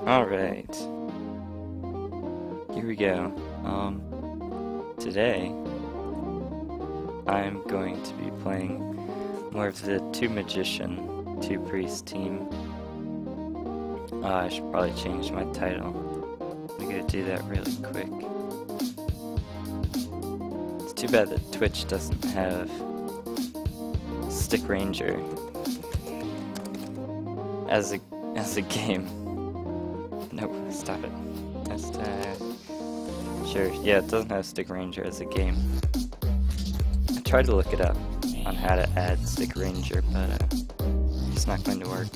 Alright, here we go. Today I'm going to be playing more of the 2 Magician, 2 Priest team. I should probably change my title. I'm gonna do that really quick. It's too bad that Twitch doesn't have Stick Ranger as a game. No, stop it. Just, sure, yeah, it doesn't have Stick Ranger as a game. I tried to look it up on how to add Stick Ranger, but it's not going to work.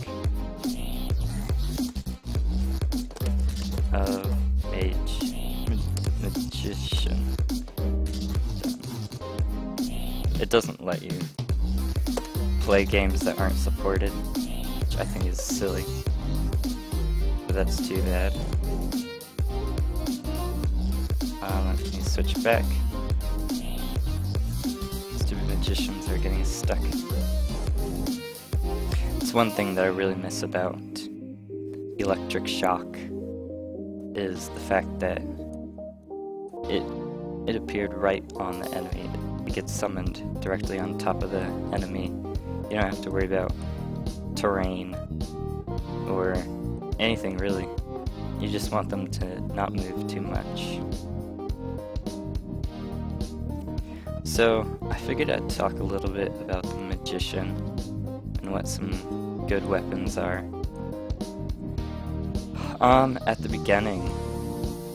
Mage. Magician. It doesn't let you play games that aren't supported, which I think is silly. But that's too bad. Let me switch back. Stupid magicians are getting stuck. It's one thing that I really miss about Electric Shock is the fact that it appeared right on the enemy. It gets summoned directly on top of the enemy. You don't have to worry about terrain or anything really. You just want them to not move too much. So I figured I'd talk a little bit about the Magician and what some good weapons are. At the beginning,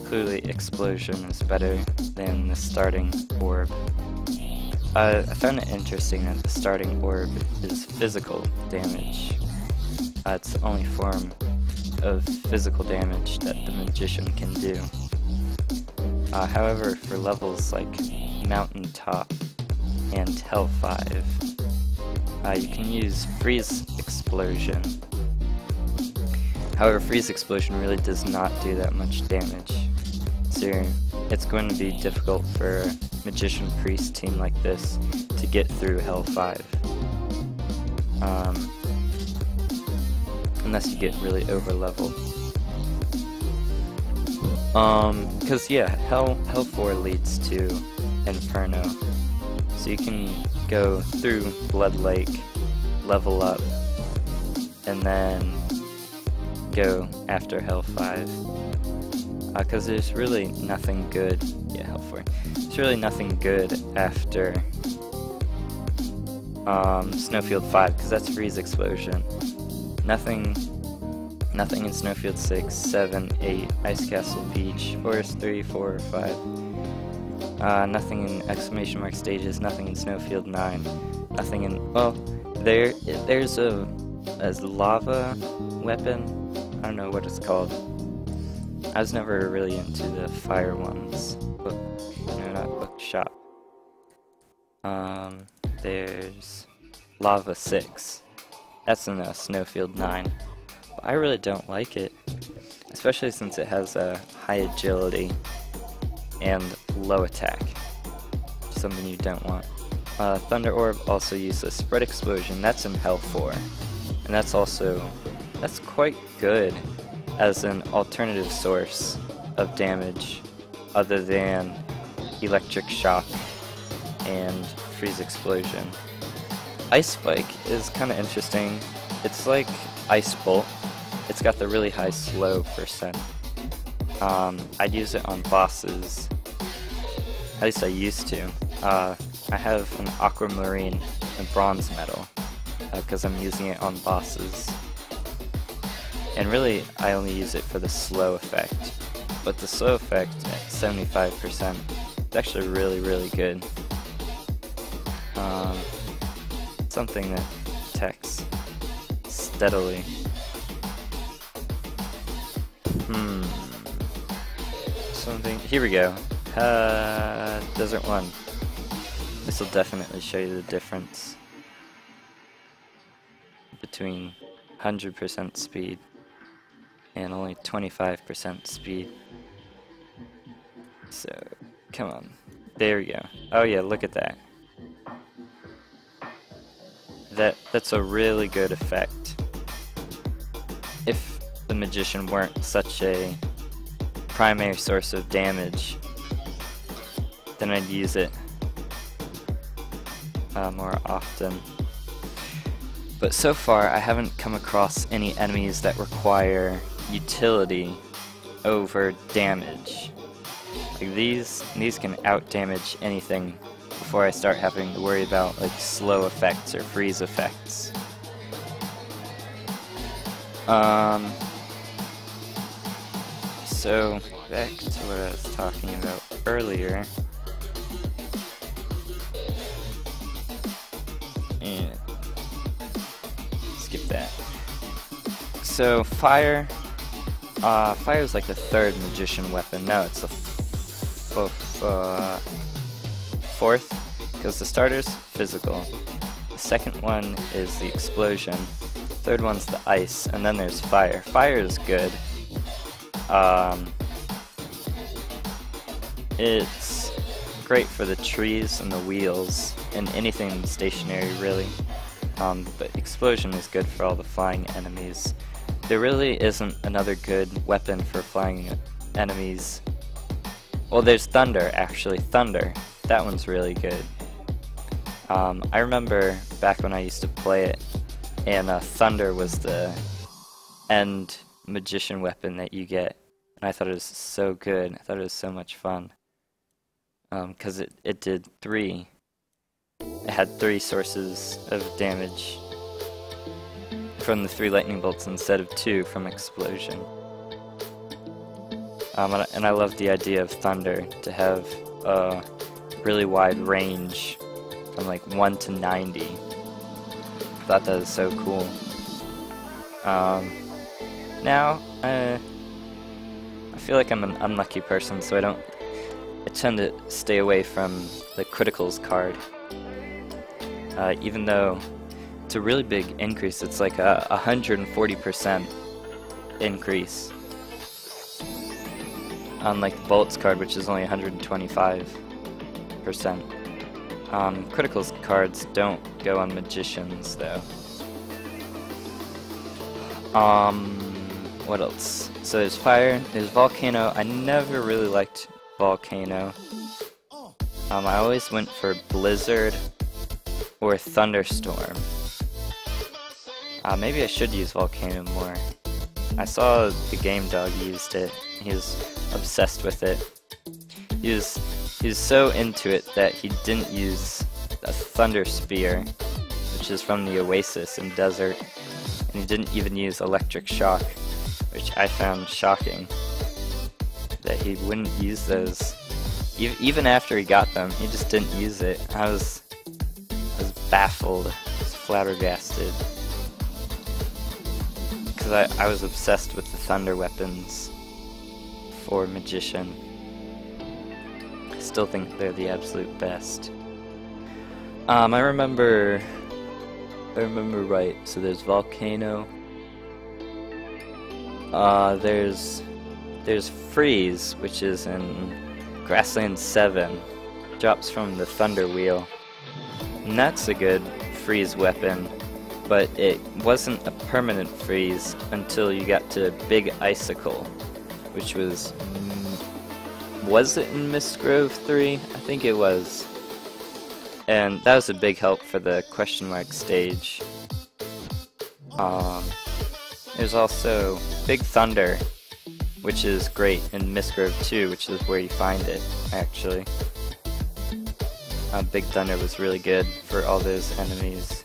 clearly Explosion is better than the starting orb. I found it interesting that the starting orb is physical damage. It's the only form of physical damage that the Magician can do. However, for levels like Mountaintop and Hell 5, you can use Freeze Explosion. However, Freeze Explosion really does not do that much damage, so it's going to be difficult for a Magician Priest team like this to get through Hell 5. Unless you get really over-leveled. Because yeah, Hell 4 leads to Inferno, so you can go through Blood Lake, level up, and then go after Hell 5. Because there's really nothing good. Yeah, Hell 4. There's really nothing good after Snowfield 5, because that's Freeze Explosion. Nothing in Snowfield 6, 7, 8, Ice Castle Beach, Forest 3, 4, 5. Nothing in Exclamation Mark Stages, nothing in Snowfield 9, nothing in, well, there's a lava weapon. I don't know what it's called. I was never really into the fire ones. Not bookshop. There's Lava 6. That's in Snowfield 9. But I really don't like it, especially since it has a high agility and low attack. Something you don't want. Thunder Orb also uses Spread Explosion. That's in Hell 4. And that's quite good as an alternative source of damage other than Electric Shock and Freeze Explosion. Ice Spike is kind of interesting. It's like Ice Bolt. It's got the really high slow percent. I'd use it on bosses. At least I used to. I have an Aquamarine and Bronze Medal because I'm using it on bosses. And really, I only use it for the slow effect. But the slow effect at 75%, it's actually really, really good. Something that attacks steadily. Something, here we go. Desert 1. This will definitely show you the difference between 100% speed and only 25% speed. So, come on. There we go. Oh yeah, look at that. That's a really good effect. If the Magician weren't such a primary source of damage, then I'd use it more often. But so far, I haven't come across any enemies that require utility over damage. Like these can out-damage anything before I start having to worry about like slow effects or freeze effects. So back to what I was talking about earlier. And skip that. So fire is like the third magician weapon. No, it's the fourth, because the starter's physical. The second one is the explosion. Third one's the ice, and then there's fire. Fire is good. It's great for the trees and the wheels and anything stationary, really. But explosion is good for all the flying enemies. There really isn't another good weapon for flying enemies. Well, there's thunder, actually. Thunder. That one's really good. I remember back when I used to play it, and thunder was the end magician weapon that you get. And I thought it was so good. I thought it was so much fun. Because it did three. It had 3 sources of damage from the 3 lightning bolts instead of 2 from explosion. And I love the idea of thunder to have a really wide range from like 1 to 90. I thought that was so cool. Now, I feel like I'm an unlucky person, so I tend to stay away from the criticals card. Even though it's a really big increase, it's like a 140% increase. Unlike the bullets card, which is only 125%. Criticals cards don't go on magicians, though. What else? So there's fire, there's volcano. I never really liked volcano. I always went for blizzard or thunderstorm. Maybe I should use volcano more. I saw the Game Dog used it. He was obsessed with it. He was so into it that he didn't use a thunder spear, which is from the Oasis in Desert, and he didn't even use electric shock, which I found shocking. That he wouldn't use those. Even after he got them, he just didn't use it. I was baffled, I was flabbergasted. Because I was obsessed with the thunder weapons for magician. I still think they're the absolute best. I remember right, so there's volcano. There's freeze, which is in Grassland 7. Drops from the thunder wheel. And that's a good freeze weapon, but it wasn't a permanent freeze until you got to Big Icicle, which was it in Mistgrove 3? I think it was. And that was a big help for the question mark stage. There's also Big Thunder, which is great in Mistgrove 2, which is where you find it, actually. Big Thunder was really good for all those enemies.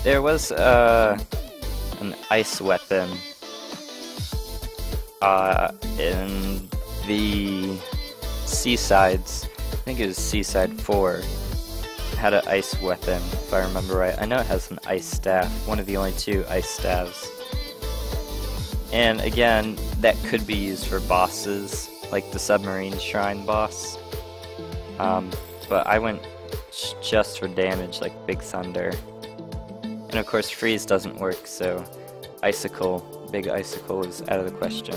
There was an ice weapon in the Seasides. I think it was Seaside 4. It had an ice weapon, if I remember right. I know it has an ice staff, one of the only 2 ice staves. And again, that could be used for bosses, like the Submarine Shrine boss. But I went just for damage, like Big Thunder. And of course freeze doesn't work, so Icicle, Big Icicle is out of the question.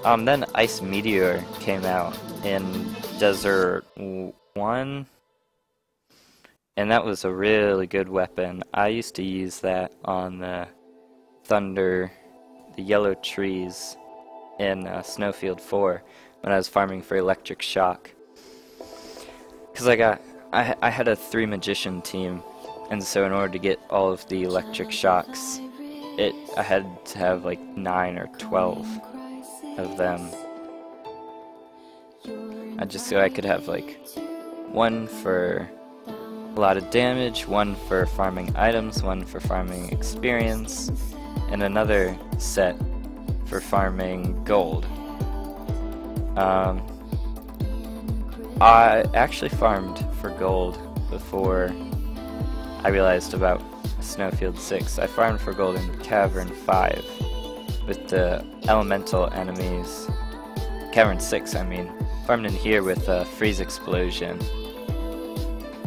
Then Ice Meteor came out in Desert 1. and that was a really good weapon. I used to use that on the Thunder, the yellow trees in Snowfield 4 when I was farming for Electric Shock. Because I had a 3 magician team, and so in order to get all of the Electric Shocks, I had to have like 9 or 12 of them. Just so I could have like one for a lot of damage, one for farming items, one for farming experience, and another set for farming gold. I actually farmed for gold before I realized about Snowfield 6. I farmed for gold in Cavern 5 with the elemental enemies. Cavern 6, I mean. Farmed in here with Freeze Explosion.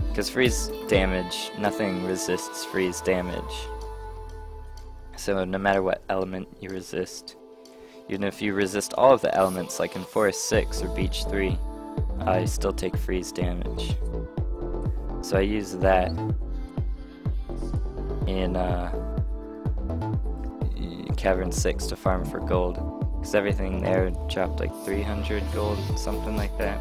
Because freeze damage, nothing resists freeze damage. So no matter what element you resist, even if you resist all of the elements like in Forest 6 or Beach 3, you still take freeze damage. So I use that in Cavern 6 to farm for gold, because everything there dropped like 300 gold, something like that.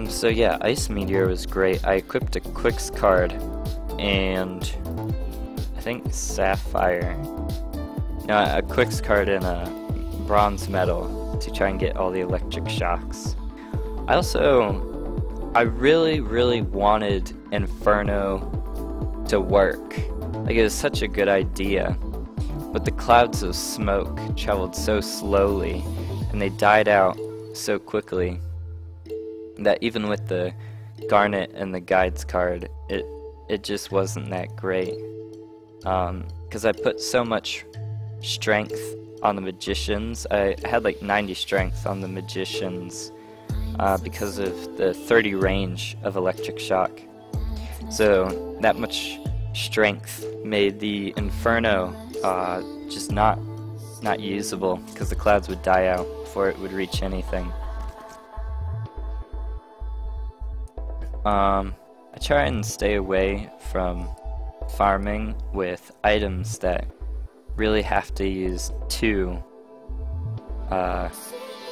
So yeah, Ice Meteor was great. I equipped a Quicks card and I think Sapphire. No, a Quicks card and a Bronze Medal to try and get all the Electric Shocks. I really wanted Inferno to work. Like, it was such a good idea, but the clouds of smoke traveled so slowly and they died out so quickly that even with the Garnet and the Guides card, it just wasn't that great. Because I put so much strength on the Magicians. I had like 90 strength on the Magicians because of the 30 range of Electric Shock. So that much strength made the Inferno just not usable, because the clouds would die out before it would reach anything. I try and stay away from farming with items that really have to use 2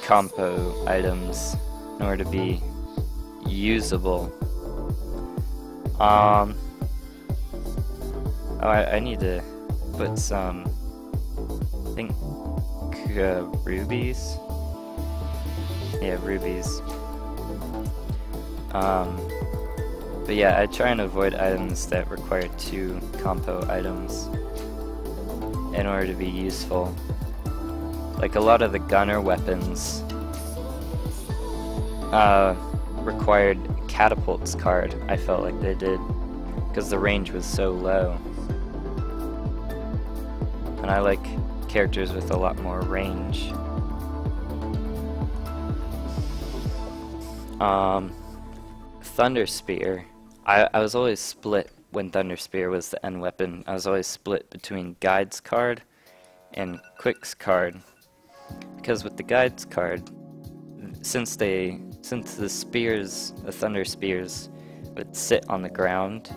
compo items in order to be usable. Oh, I need to put some, I think, rubies? Yeah, rubies. But yeah, I try and avoid items that require 2 compo items in order to be useful. Like, a lot of the gunner weapons required Catapult's card, I felt like they did, because the range was so low. And I like characters with a lot more range. Thunder Spear. I was always split when Thunder Spear was the end weapon. I was always split between Guides card and Quicks card. Because with the Guides card, since the spears, the Thunder Spears, would sit on the ground,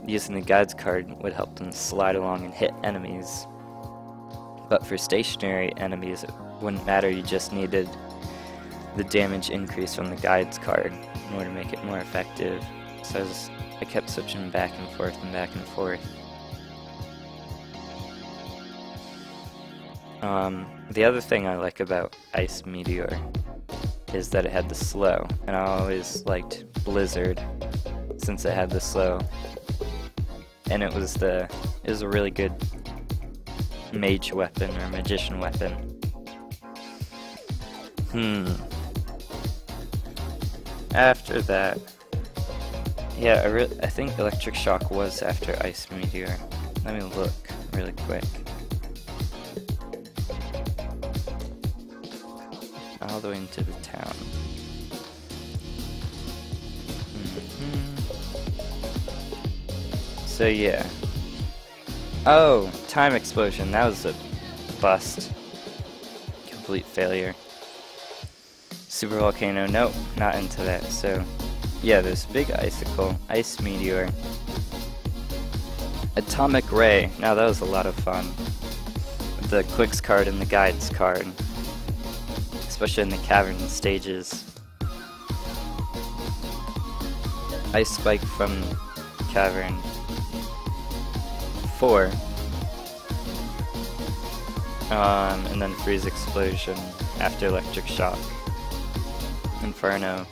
using the Guides card would help them slide along and hit enemies. But for stationary enemies, it wouldn't matter, you just needed the damage increase from the Guides card in order to make it more effective. So I kept switching back and forth and back and forth. The other thing I like about Ice Meteor is that it had the slow, and I always liked Blizzard since it had the slow. And it was a really good mage weapon or magician weapon. After that, yeah, I think Electric Shock was after Ice Meteor. Let me look really quick. All the way into the town. So yeah. Oh, Time Explosion. That was a bust. Complete failure. Super volcano, nope, not into that. So yeah, there's big icicle, ice meteor, atomic ray. Now that was a lot of fun. The quicks card and the guides card, especially in the cavern stages. Ice spike from cavern 4. And then freeze explosion after electric shock. Inferno.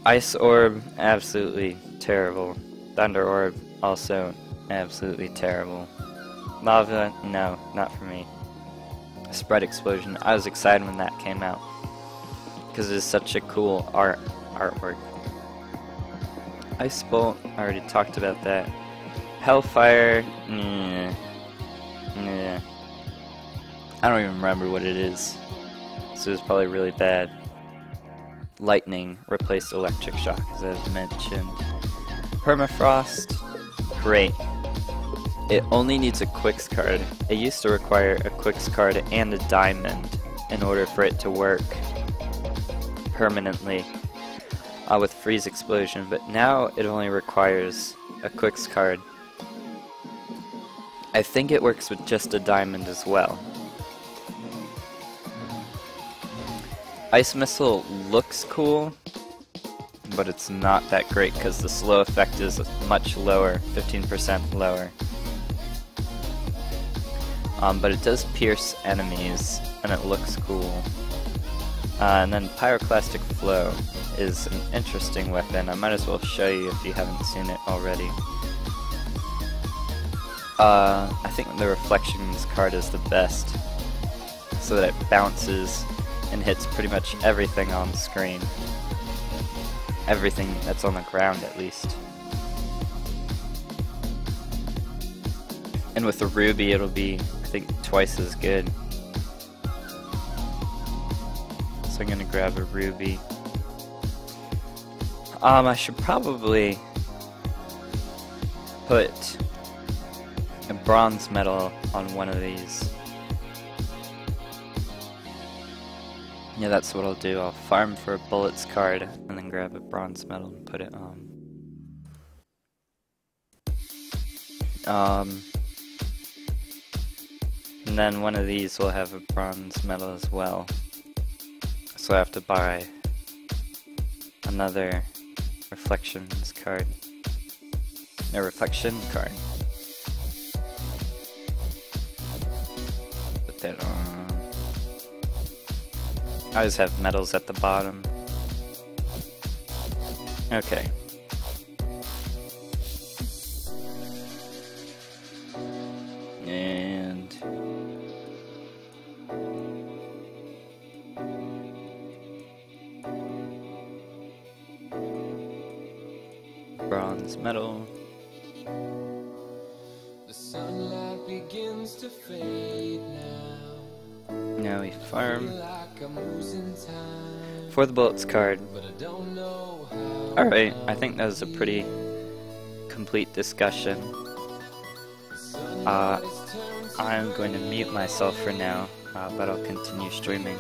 Ice orb, absolutely terrible. Thunder orb, also absolutely terrible. Lava, no, not for me. Spread explosion, I was excited when that came out because it is such a cool artwork. Ice bolt, I already talked about that. Hellfire, nah. I don't even remember what it is, so it's probably really bad. Lightning replaced electric shock, as I've mentioned. Permafrost, great. It only needs a quicks card. It used to require a quicks card and a diamond in order for it to work permanently with freeze explosion, but now it only requires a quicks card. I think it works with just a diamond as well. Ice Missile looks cool, but it's not that great because the slow effect is much lower, 15% lower. But it does pierce enemies, and it looks cool. And then Pyroclastic Flow is an interesting weapon. I might as well show you if you haven't seen it already. I think the Reflections card is the best, so that it bounces and hits pretty much everything on screen. Everything that's on the ground, at least. And with the Ruby, it'll be, I think, twice as good. So I'm gonna grab a Ruby. I should probably put a bronze medal on one of these. Yeah, that's what I'll do. I'll farm for a bullets card and then grab a bronze medal and put it on. And then one of these will have a bronze medal as well. So I have to buy another reflections card. A reflection card. Put that on. I always have medals at the bottom. Okay. And bronze medal. The sunlight begins to fade now. Now we farm for the bullets card. Alright, I think that was a pretty complete discussion. I'm going to mute myself for now, but I'll continue streaming.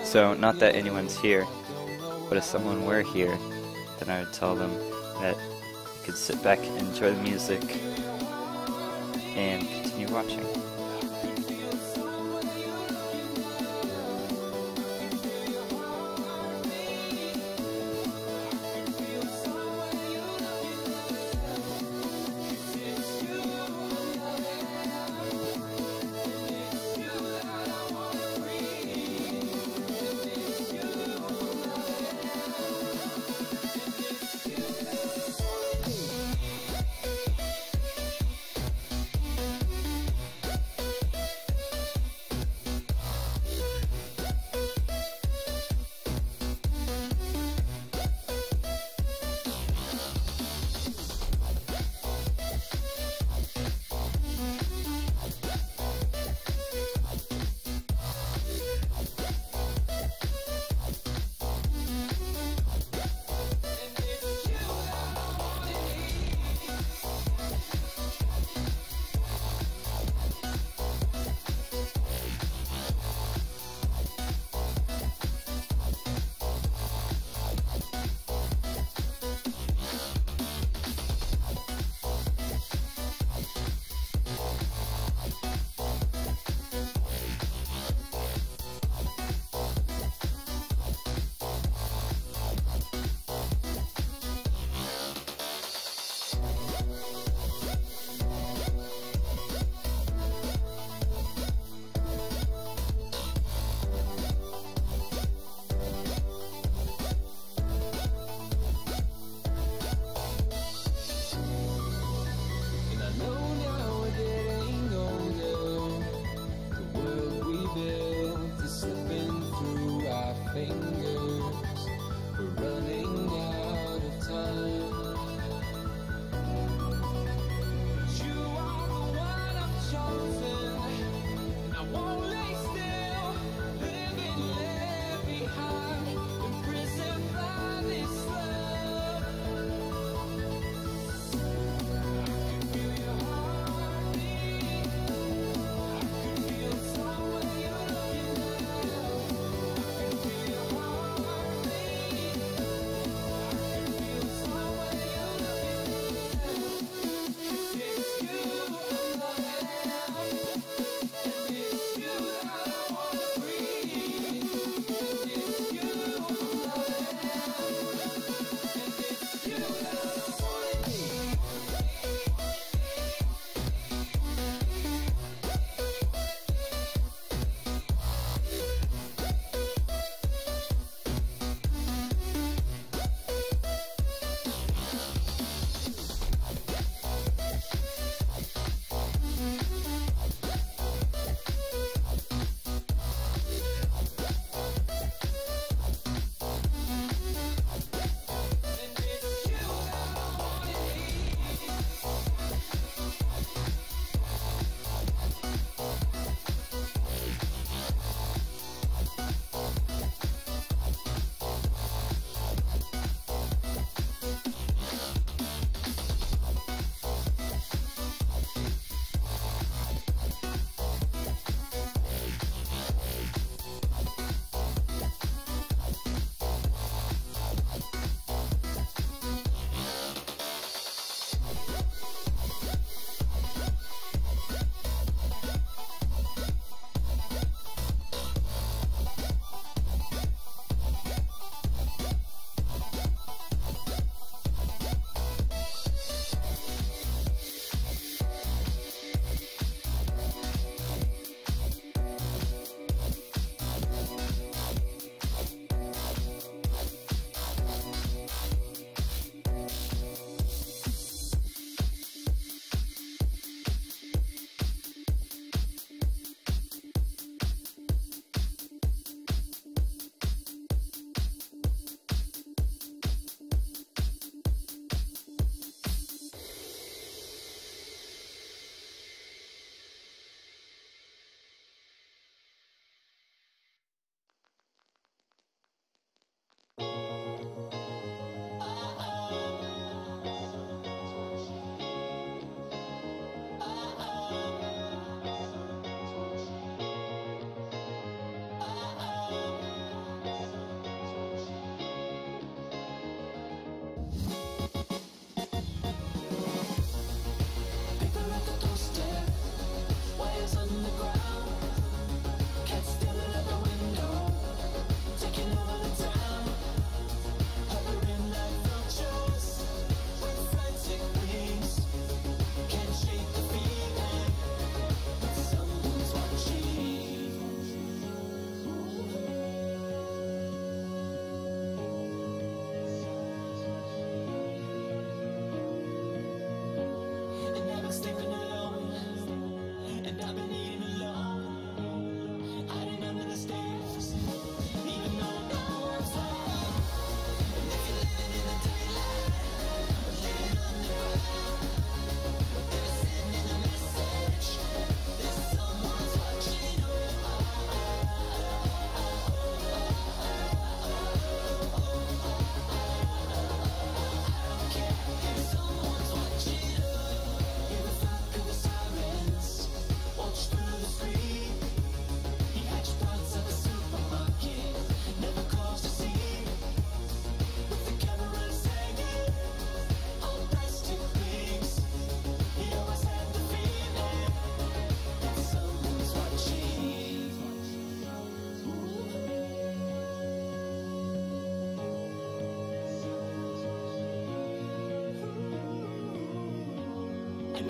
So, not that anyone's here, but if someone were here, then I would tell them that you could sit back and enjoy the music and continue watching.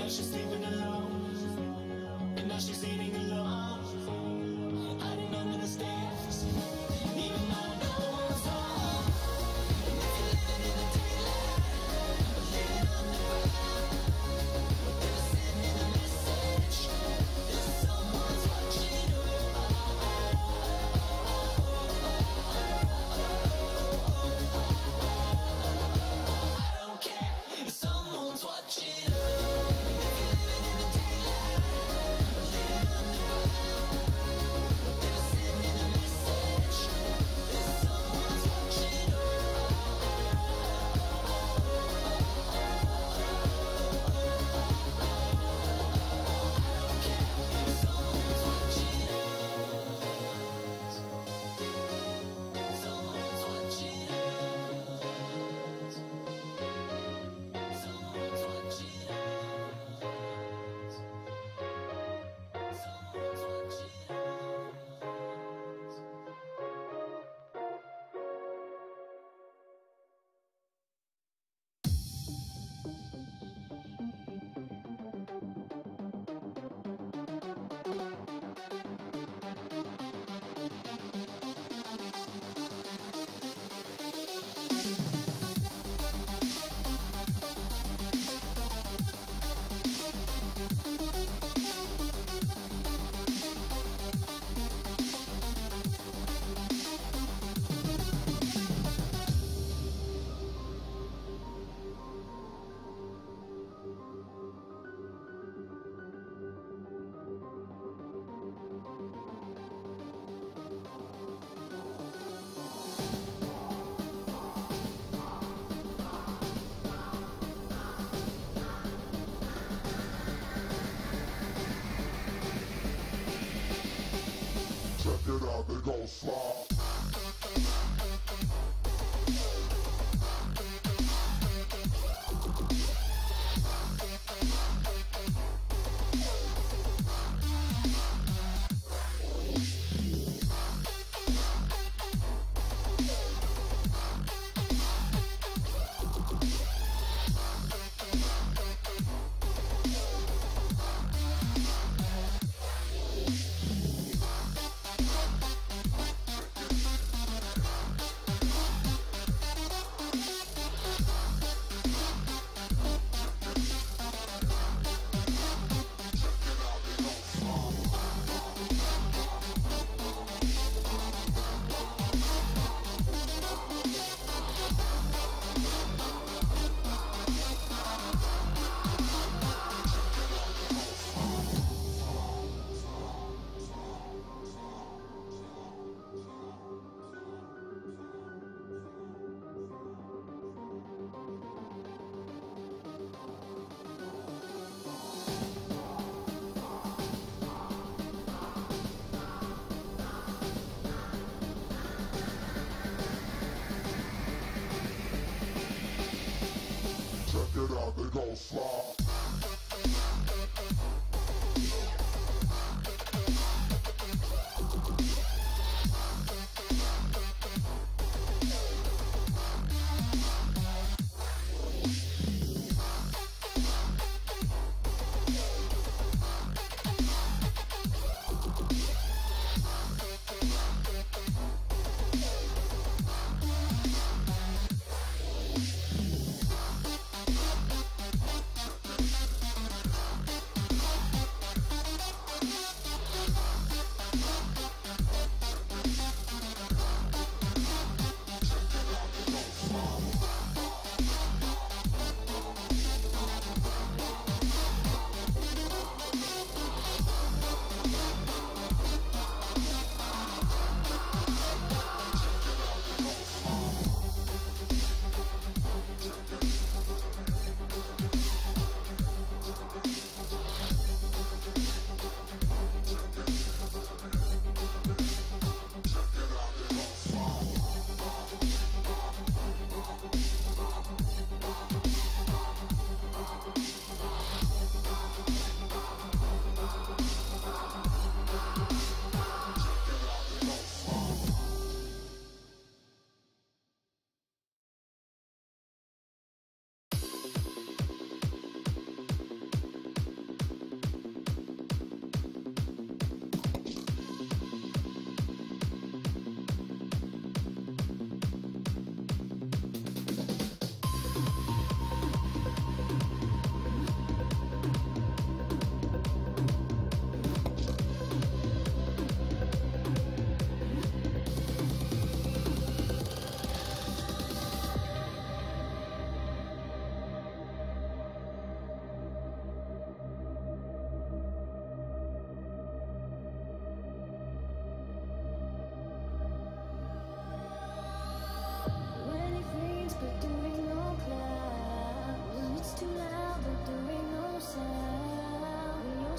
now she's sleeping alone, and now she's eating alone. I didn't understand, even though no one's home. And if you're living in the daylight, or living underground, they're sending a message that someone's watching you. I don't care if someone's watching you. Check it out, they gon' slide.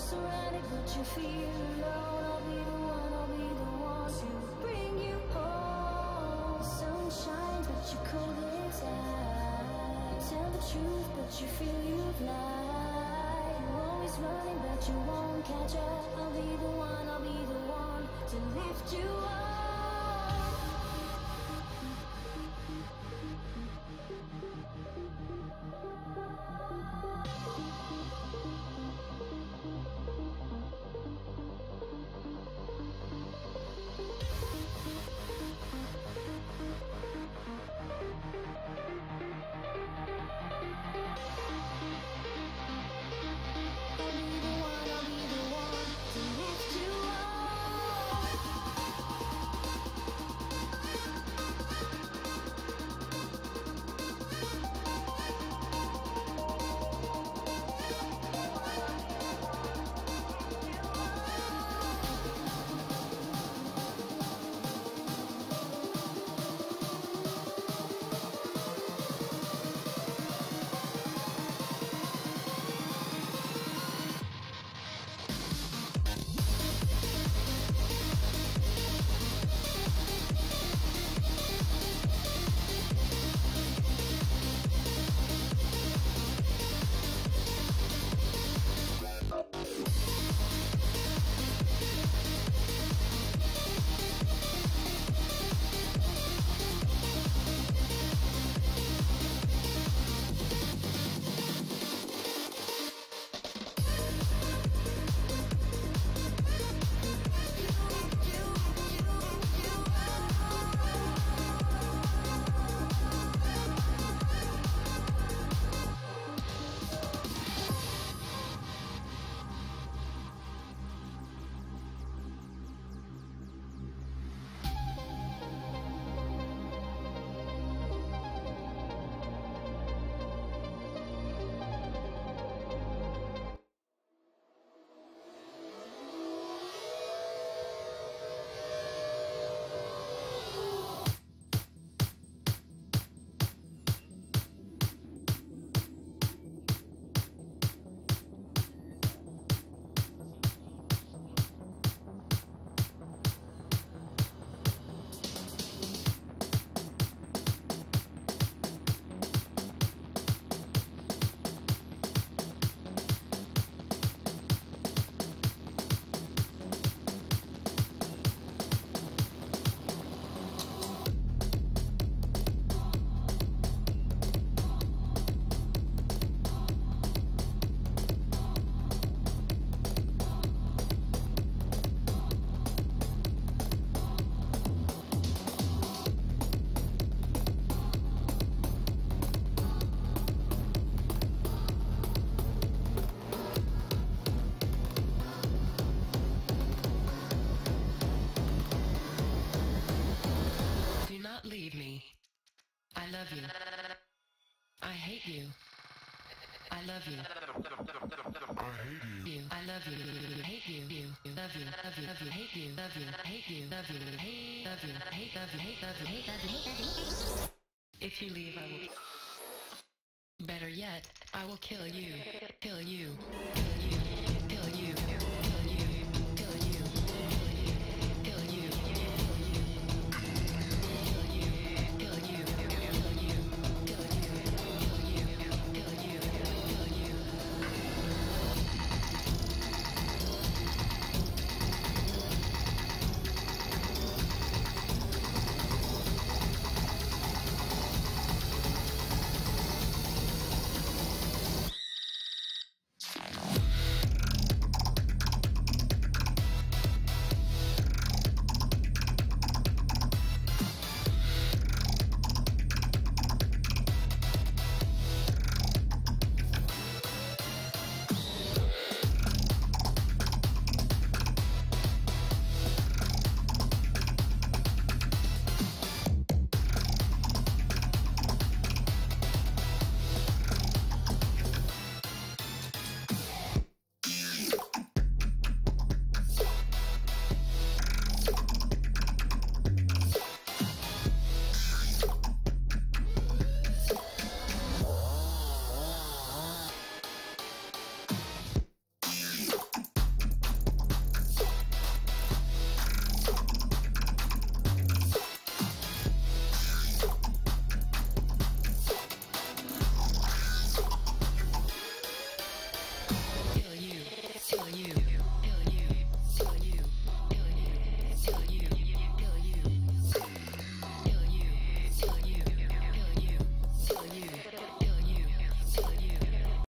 surrounded, but you feel alone. I'll be the one to bring you home. Sunshine, but you're cold inside. Tell the truth, but you feel you've lied. You're always running, but you won't catch up. I'll be the one to lift you up. Leave me. I love you. I hate you. I love you. I hate you. I love you. Hate you. Love you. Love you. Love you. Hate you. Love you. Hate you. Love you. Hate. Love you. Hate. Love you. Hate. Love you. Hate. Love you. Hate. Love you. If you leave, I will. Better yet, I will kill you. Kill you.